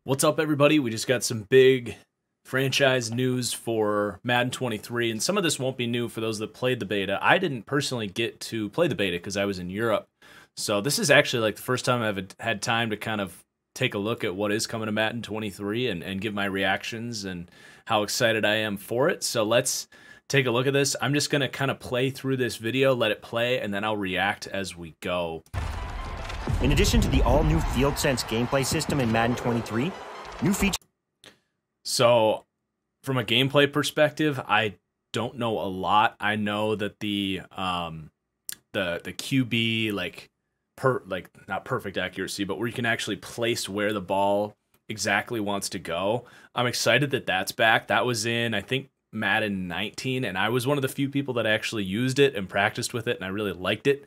What's up, everybody? We just got some big franchise news for Madden 23, and some of this won't be new for those that played the beta. I didn't personally get to play the beta because I was in Europe, so this is actually like the first time I've had time to kind of take a look at what is coming to Madden 23 and give my reactions and how excited I am for it. So let's take a look at this. I'm just going to kind of play through this video, let it play, and then I'll react as we go. In addition to the all-new Field Sense gameplay system in Madden 23, new features. So, from a gameplay perspective, I don't know a lot. I know that the QB not perfect accuracy, but where you can actually place where the ball exactly wants to go. I'm excited that that's back. That was in, I think, Madden 19, and I was one of the few people that actually used it and practiced with it, and I really liked it.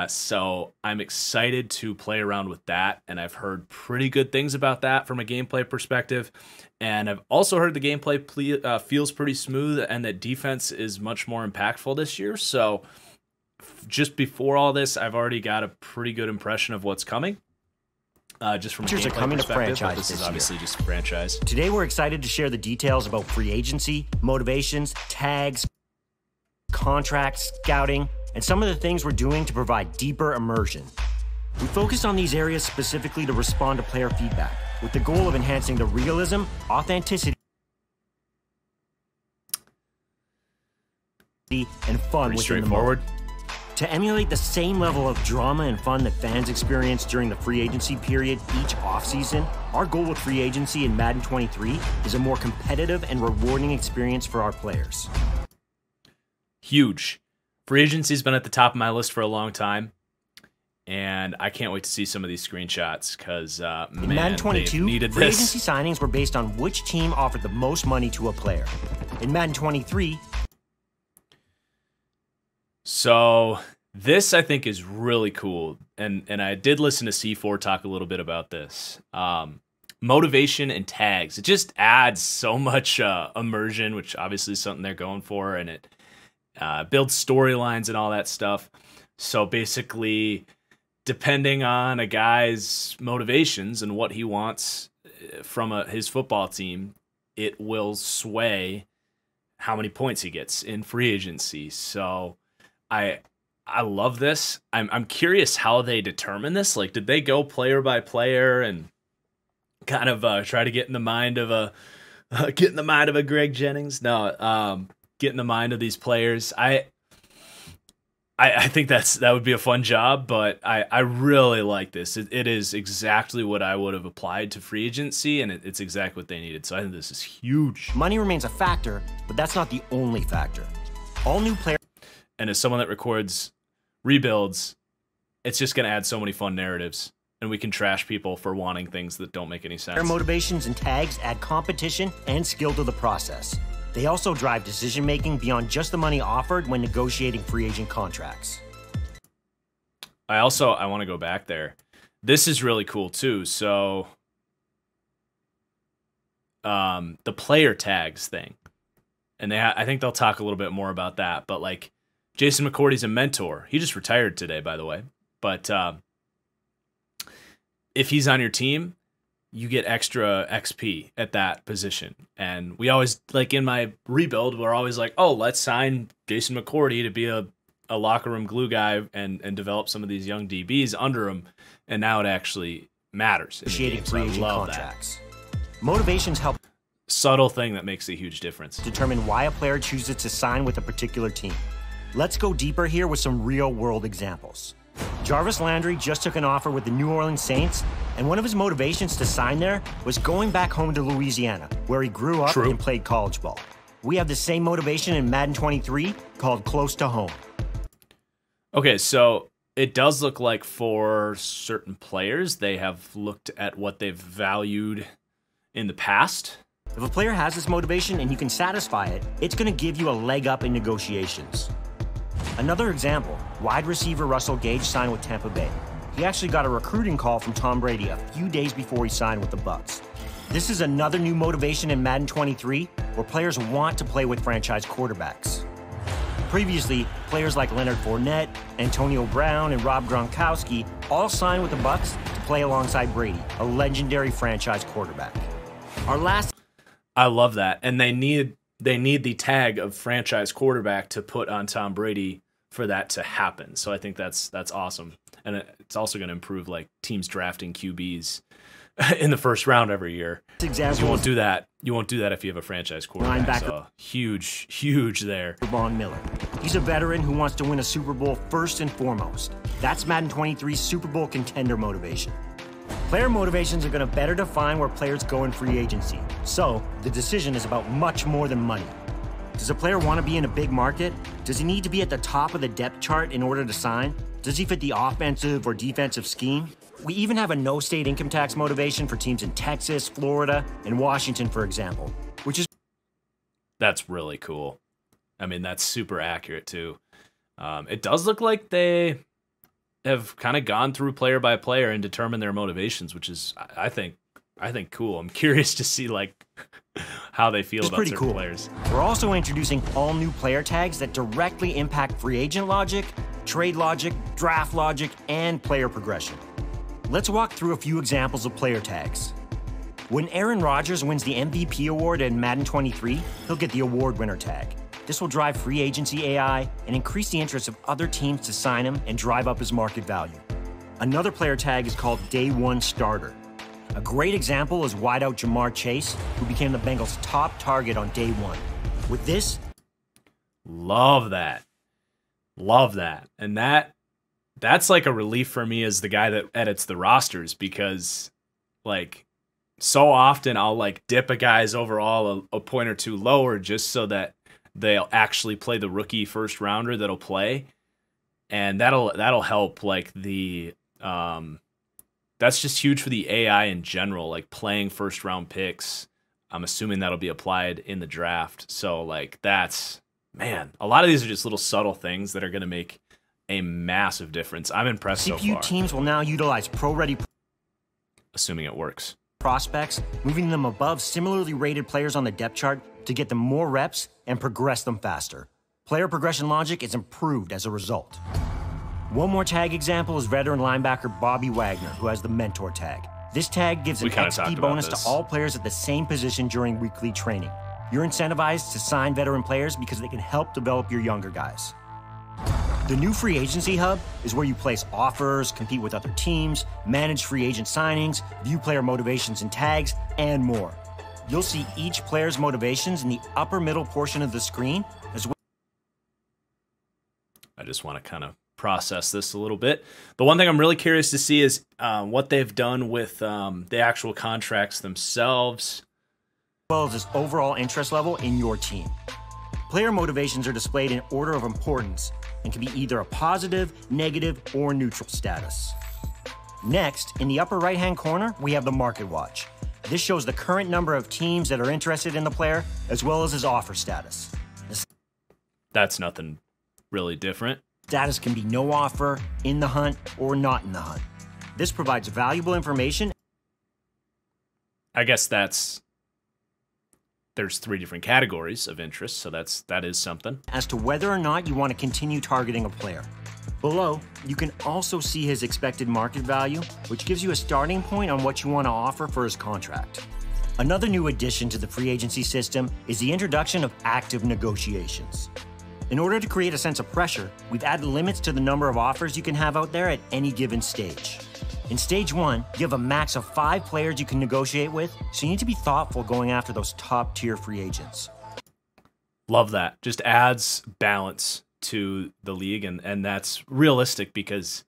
So I'm excited to play around with that, and I've heard pretty good things about that from a gameplay perspective. And I've also heard the gameplay feels pretty smooth and that defense is much more impactful this year. So just before all this, I've already got a pretty good impression of what's coming. Just from a gameplay coming perspective, to franchise this is this obviously year. just a franchise. Today we're excited to share the details about free agency, motivations, tags, contracts, scouting, and some of the things we're doing to provide deeper immersion. We focus on these areas specifically to respond to player feedback, with the goal of enhancing the realism, authenticity, and fun Pretty within the straightforward. mode. To emulate the same level of drama and fun that fans experience during the free agency period each offseason, our goal with free agency in Madden 23 is a more competitive and rewarding experience for our players. Huge. Free agency's been at the top of my list for a long time, and I can't wait to see some of these screenshots because, in Madden 22, needed free this. agency signings were based on which team offered the most money to a player. In Madden 23, so this I think is really cool, and I did listen to C4 talk a little bit about this. Motivation and tags. It just adds so much immersion, which obviously is something they're going for, and it builds storylines and all that stuff. So basically, depending on a guy's motivations and what he wants from his football team, it will sway how many points he gets in free agency. So I love this. I'm curious how they determine this. Like, did they go player by player and kind of try to get in the mind of a Greg Jennings? No, get in the mind of these players. I think that would be a fun job, but I really like this. It is exactly what I would have applied to free agency, and it's exactly what they needed. So I think this is huge. money remains a factor, but that's not the only factor. All new players. And as someone that records rebuilds, it's just going to add so many fun narratives, and we can trash people for wanting things that don't make any sense. Their motivations and tags add competition and skill to the process. They also drive decision-making beyond just the money offered when negotiating free agent contracts. I want to go back there. This is really cool too. So the player tags thing, and I think they'll talk a little bit more about that, but like Jason McCourty's a mentor. He just retired today, by the way. But if he's on your team, you get extra XP at that position. And we always, like in my rebuild, we're always like, oh, let's sign Jason McCourty to be a locker room glue guy and develop some of these young DBs under him. And now it actually matters. Negotiating free agent contracts. Motivations help. Subtle thing that makes a huge difference. Determine why a player chooses to sign with a particular team. Let's go deeper here with some real-world examples. Jarvis Landry just took an offer with the New Orleans Saints, and one of his motivations to sign there was going back home to Louisiana, where he grew up and played college ball. We have the same motivation in Madden 23, called Close to Home. Okay, so it does look like for certain players, they have looked at what they've valued in the past. If a player has this motivation and you can satisfy it, it's going to give you a leg up in negotiations. Another example, wide receiver Russell Gage signed with Tampa Bay. He actually got a recruiting call from Tom Brady a few days before he signed with the Bucs. This is another new motivation in Madden 23, where players want to play with franchise quarterbacks. Previously, players like Leonard Fournette, Antonio Brown, and Rob Gronkowski all signed with the Bucs to play alongside Brady, a legendary franchise quarterback. I love that, and they need the tag of franchise quarterback to put on Tom Brady for that to happen. So I think that's awesome, and it's also going to improve like teams drafting QBs in the first round every year. You won't do that. You won't do that if you have a franchise quarterback. So huge there. Von Miller. He's a veteran who wants to win a Super Bowl first and foremost. That's Madden 23's Super Bowl contender motivation. Player motivations are going to better define where players go in free agency. So the decision is about much more than money. Does a player want to be in a big market? Does he need to be at the top of the depth chart in order to sign? Does he fit the offensive or defensive scheme? We even have a no-state income tax motivation for teams in Texas, Florida, and Washington, for example, That's really cool. I mean, that's super accurate, too. It does look like they have kind of gone through player by player and determined their motivations, which is, I think cool. I'm curious to see, like, how they feel about certain players. We're also introducing all new player tags that directly impact free agent logic, trade logic, draft logic, and player progression. Let's walk through a few examples of player tags. When Aaron Rodgers wins the MVP award in Madden 23, he'll get the award winner tag. This will drive free agency AI and increase the interest of other teams to sign him and drive up his market value. Another player tag is called Day One Starter. A great example is wideout Jamar Chase, who became the Bengals' top target on day one. With this, love that. And that's like a relief for me as the guy that edits the rosters, because like so often I'll like dip a guy's overall a point or two lower just so that they'll actually play the rookie first rounder that'll play. And that'll help like the that's just huge for the AI in general, like playing first round picks. I'm assuming that'll be applied in the draft. So like man, a lot of these are just little subtle things that are going to make a massive difference. I'm impressed so far. CPU teams will now utilize pro-ready, assuming it works, prospects, moving them above similarly rated players on the depth chart to get them more reps and progress them faster. Player progression logic is improved as a result. One more tag example is veteran linebacker Bobby Wagner, who has the mentor tag. This tag gives an XP bonus to all players at the same position during weekly training. You're incentivized to sign veteran players because they can help develop your younger guys. The new free agency hub is where you place offers, compete with other teams, manage free agent signings, view player motivations and tags, and more. You'll see each player's motivations in the upper middle portion of the screen as well. I just want to kind of process this a little bit. The one thing I'm really curious to see is what they've done with the actual contracts themselves, as well as this overall interest level in your team. Player motivations are displayed in order of importance and can be either a positive, negative, or neutral status. Next, in the upper right-hand corner, we have the Market Watch. This shows the current number of teams that are interested in the player, as well as his offer status. That's nothing really different. Status can be no offer, in the hunt, or not in the hunt. This provides valuable information. I guess there's 3 different categories of interest, so that is something. As to whether or not you want to continue targeting a player. Below, you can also see his expected market value, which gives you a starting point on what you want to offer for his contract. Another new addition to the free agency system is the introduction of active negotiations. In order to create a sense of pressure, we've added limits to the number of offers you can have out there at any given stage. In stage 1, you have a max of 5 players you can negotiate with, so you need to be thoughtful going after those top-tier free agents. Love that. Just adds balance to the league, and that's realistic because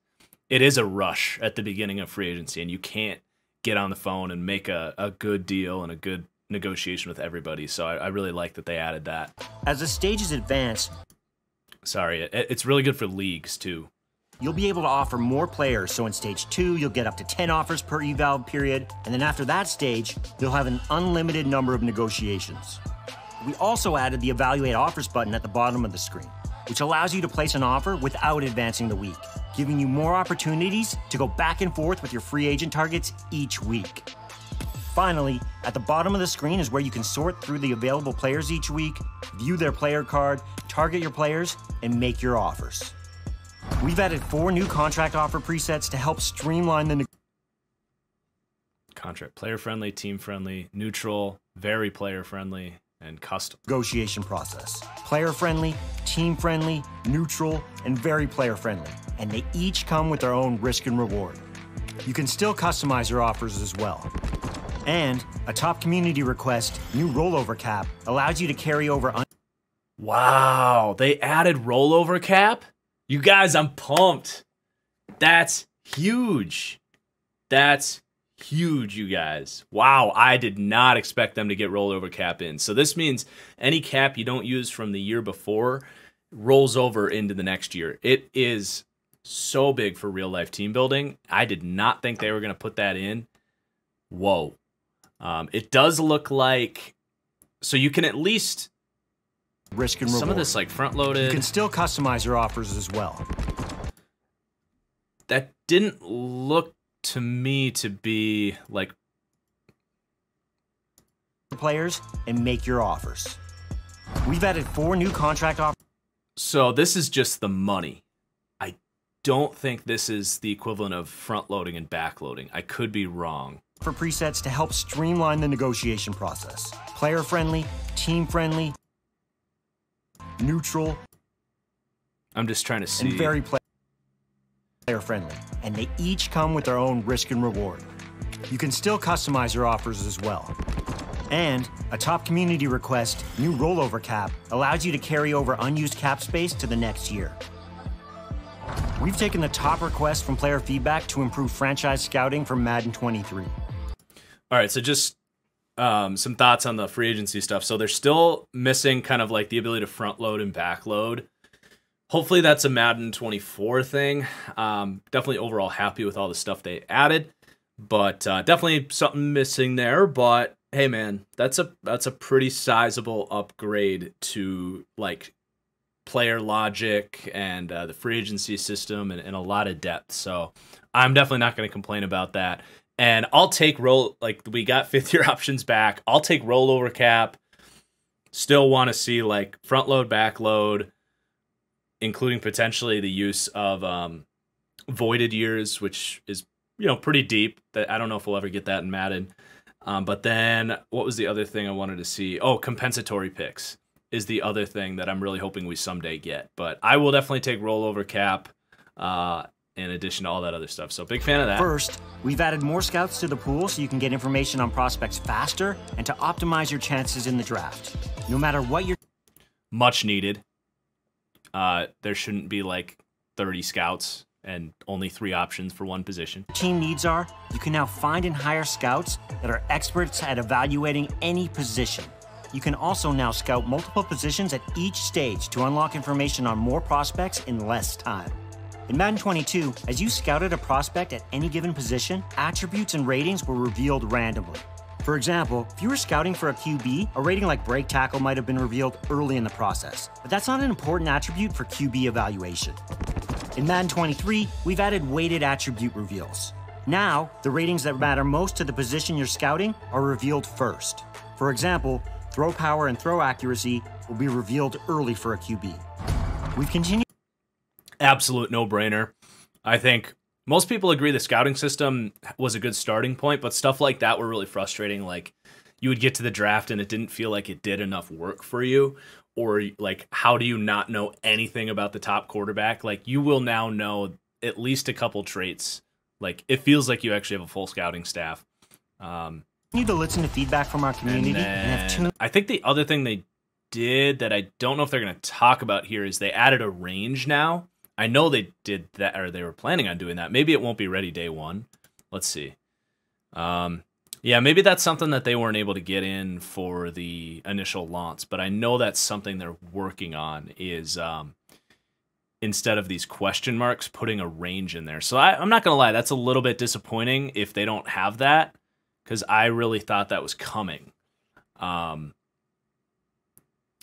it is a rush at the beginning of free agency, and you can't get on the phone and make a good deal and a good negotiation with everybody. So I really like that they added that. As the stages advance, it's really good for leagues too. You'll be able to offer more players, so in stage 2, you'll get up to 10 offers per eval period, and then after that stage, you'll have an unlimited number of negotiations. We also added the Evaluate Offers button at the bottom of the screen, which allows you to place an offer without advancing the week, giving you more opportunities to go back and forth with your free agent targets each week. Finally, at the bottom of the screen is where you can sort through the available players each week, view their player card, target your players, and make your offers. We've added 4 new contract offer presets to help streamline the Contract player-friendly, team-friendly, neutral, very player-friendly, and custom negotiation process. Player-friendly, team-friendly, neutral, and very player-friendly. And they each come with their own risk and reward. You can still customize your offers as well. And a top community request, new rollover cap, allows you to carry over. Wow, they added rollover cap? You guys, I'm pumped. That's huge. That's huge, you guys. Wow, I did not expect them to get rollover cap in. So this means any cap you don't use from the year before rolls over into the next year. It is so big for real life team building. I did not think they were going to put that in. Whoa. It does look like, so you can at least risk and reward. Some of this like front loaded. You can still customize your offers as well. That didn't look to me to be like players and make your offers. We've added 4 new contract offers. So this is just the money. I don't think this is the equivalent of front loading and back loading. I could be wrong. For presets to help streamline the negotiation process. Player friendly, team friendly, neutral. I'm just trying to see. And very player friendly. And they each come with their own risk and reward. You can still customize your offers as well. And a top community request, new rollover cap, allows you to carry over unused cap space to the next year. We've taken the top requests from player feedback to improve franchise scouting for Madden 23. All right, so just some thoughts on the free agency stuff. So they're still missing kind of like the ability to front load and back load. Hopefully that's a Madden 24 thing. Definitely overall happy with all the stuff they added, but definitely something missing there. But hey, man, that's a pretty sizable upgrade to like player logic and the free agency system and a lot of depth. So I'm definitely not going to complain about that. And I'll take we got 5th year options back. I'll take rollover cap. Still want to see like front load, back load, including potentially the use of voided years, which is, pretty deep. That I don't know if we'll ever get that in Madden. But then what was the other thing I wanted to see? Oh, compensatory picks is the other thing that I'm really hoping we someday get. But I will definitely take rollover cap in addition to all that other stuff. So big fan of that. First, we've added more scouts to the pool so you can get information on prospects faster and to optimize your chances in the draft. No matter what you're... Much needed. There shouldn't be like 30 scouts and only 3 options for one position. Team needs are, you can now find and hire scouts that are experts at evaluating any position. You can also now scout multiple positions at each stage to unlock information on more prospects in less time. In Madden 22, as you scouted a prospect at any given position, attributes and ratings were revealed randomly. For example, if you were scouting for a QB, a rating like break tackle might have been revealed early in the process, but that's not an important attribute for QB evaluation. In Madden 23, we've added weighted attribute reveals. Now, the ratings that matter most to the position you're scouting are revealed first. For example, throw power and throw accuracy will be revealed early for a QB. We've continued... Absolute no-brainer. I think most people agree the scouting system was a good starting point, but stuff like that were really frustrating. Like, you would get to the draft and it didn't feel like it did enough work for you. Or, like, how do you not know anything about the top quarterback? Like, you will now know at least a couple traits. Like, it feels like you actually have a full scouting staff. Need to listen to feedback from our community and have tuned... I think the other thing they did that I don't know if they're going to talk about here is they added a range now. I know they did that, or they were planning on doing that. Maybe it won't be ready day one. Let's see. Yeah, maybe that's something that they weren't able to get in for the initial launch, but I know that's something they're working on is instead of these question marks, putting a range in there. So I'm not going to lie, that's a little bit disappointing if they don't have that, because I really thought that was coming.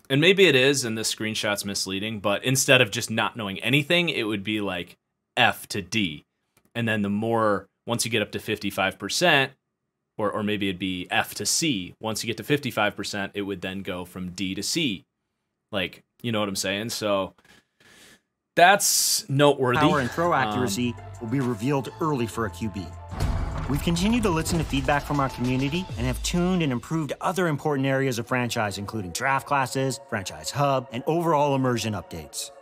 And maybe it is, and this screenshot's misleading, but instead of just not knowing anything, it would be like F to D. And then the more, once you get up to 55%, or maybe it'd be F to C. Once you get to 55%, it would then go from D to C. Like, you know what I'm saying? So that's noteworthy. Power and throw accuracy will be revealed early for a QB. We've continued to listen to feedback from our community and have tuned and improved other important areas of franchise, including draft classes, franchise hub, and overall immersion updates.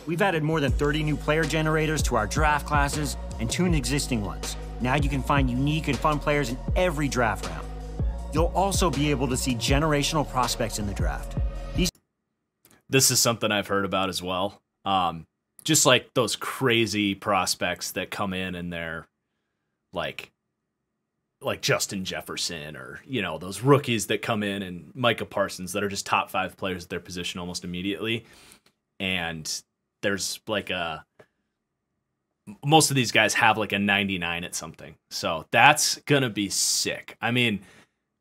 We've added more than 30 new player generators to our draft classes and tuned existing ones. Now you can find unique and fun players in every draft round. You'll also be able to see generational prospects in the draft. This is something I've heard about as well. Just like those crazy prospects that come in and they're like Justin Jefferson, or, you know, those rookies that come in and Micah Parsons that are just top 5 players at their position almost immediately. And there's like most of these guys have like a 99 at something. So that's going to be sick. I mean,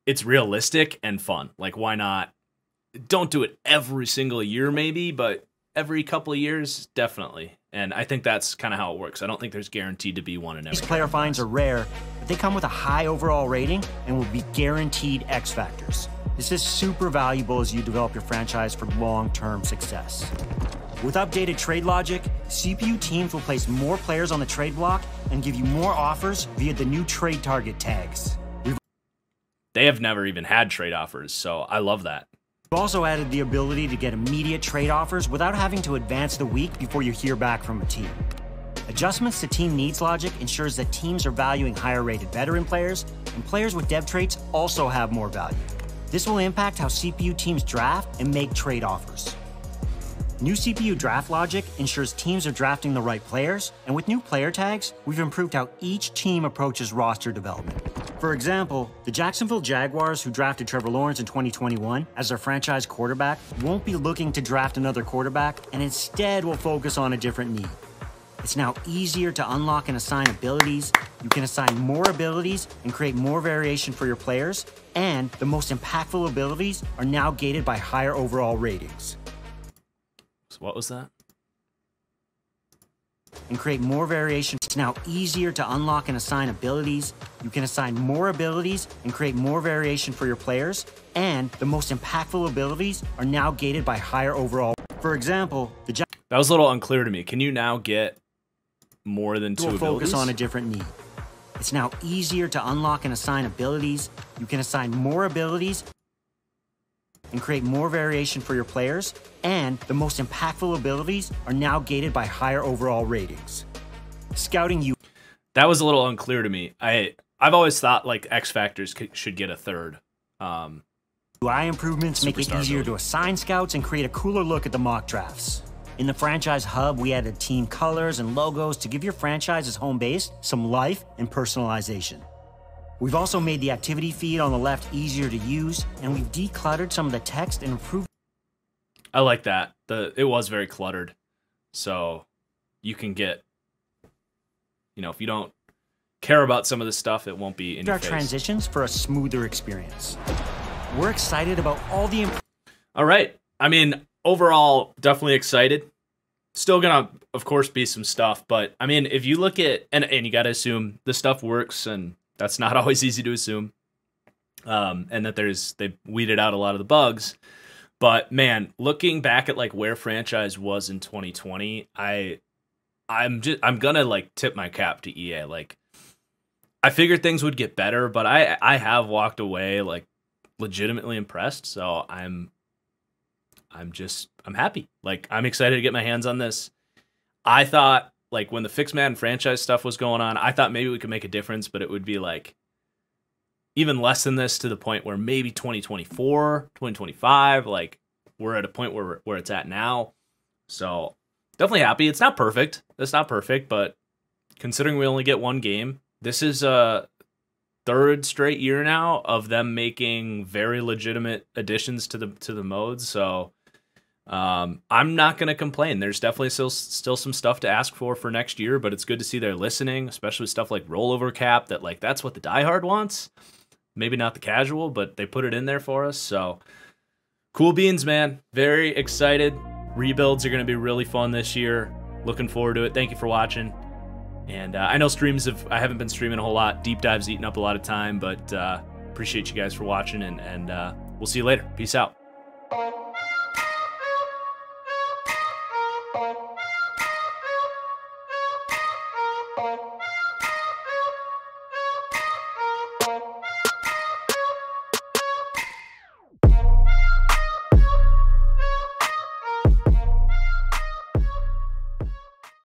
it's realistic and fun. Like, why not? Don't do it every single year maybe, but every couple of years, definitely. And I think that's kind of how it works. I don't think there's guaranteed to be one in every. These player finds are rare, but they come with a high overall rating and will be guaranteed X factors. This is super valuable as you develop your franchise for long-term success. With updated trade logic, CPU teams will place more players on the trade block and give you more offers via the new trade target tags. They have never even had trade offers, so I love that. We've also added the ability to get immediate trade offers without having to advance the week before you hear back from a team. Adjustments to team needs logic ensures that teams are valuing higher rated veteran players, and players with dev traits also have more value. This will impact how CPU teams draft and make trade offers. New CPU draft logic ensures teams are drafting the right players, and with new player tags, we've improved how each team approaches roster development. For example, the Jacksonville Jaguars, who drafted Trevor Lawrence in 2021 as their franchise quarterback, won't be looking to draft another quarterback and instead will focus on a different need. It's now easier to unlock and assign abilities. You can assign more abilities and create more variation for your players, and the most impactful abilities are now gated by higher overall ratings. So what was that? And create more variation. It's now easier to unlock and assign abilities. You can assign more abilities and create more variation for your players, and the most impactful abilities are now gated by higher overall. For example, that was a little unclear to me. Can you now get more than 2 abilities? Focus on a different need. It's now easier to unlock and assign abilities. You can assign more abilities and create more variation for your players, and the most impactful abilities are now gated by higher overall ratings. Scouting you. That was a little unclear to me. I've always thought like X factors should get a third. UI improvements make it easier to assign scouts and create a cooler look at the mock drafts. In the franchise hub, we added team colors and logos to give your franchise's home base some life and personalization. We've also made the activity feed on the left easier to use, and we've decluttered some of the text and improved. I like that. It was very cluttered. So you can get, you know, if you don't care about some of this stuff, it won't be in your face. Transitions for a smoother experience. We're excited about all the. All right. I mean, overall, definitely excited. Still gonna, of course, be some stuff, but I mean, if you look at, and you gotta assume the stuff works, and that's not always easy to assume. And that they've weeded out a lot of the bugs. But man, looking back at like where franchise was in 2020, I'm gonna like tip my cap to EA. Like, I figured things would get better, but I have walked away like legitimately impressed. So I'm happy. Like, I'm excited to get my hands on this. I thought, like, when the Fixed Madden franchise stuff was going on, I thought maybe we could make a difference, but it would be like even less than this, to the point where maybe 2024, 2025, like we're at a point where it's at now. So definitely happy. It's not perfect. It's not perfect, but considering we only get one game, this is a third straight year now of them making very legitimate additions to the modes. So I'm not going to complain. There's definitely still some stuff to ask for next year, but it's good to see they're listening, especially stuff like rollover cap, that like that's what the diehard wants. Maybe not the casual, but they put it in there for us. So cool beans, man. Very excited. Rebuilds are going to be really fun this year. Looking forward to it. Thank you for watching. And I know I haven't been streaming a whole lot. Deep dives eating up a lot of time, but appreciate you guys for watching, and we'll see you later. Peace out. Oh.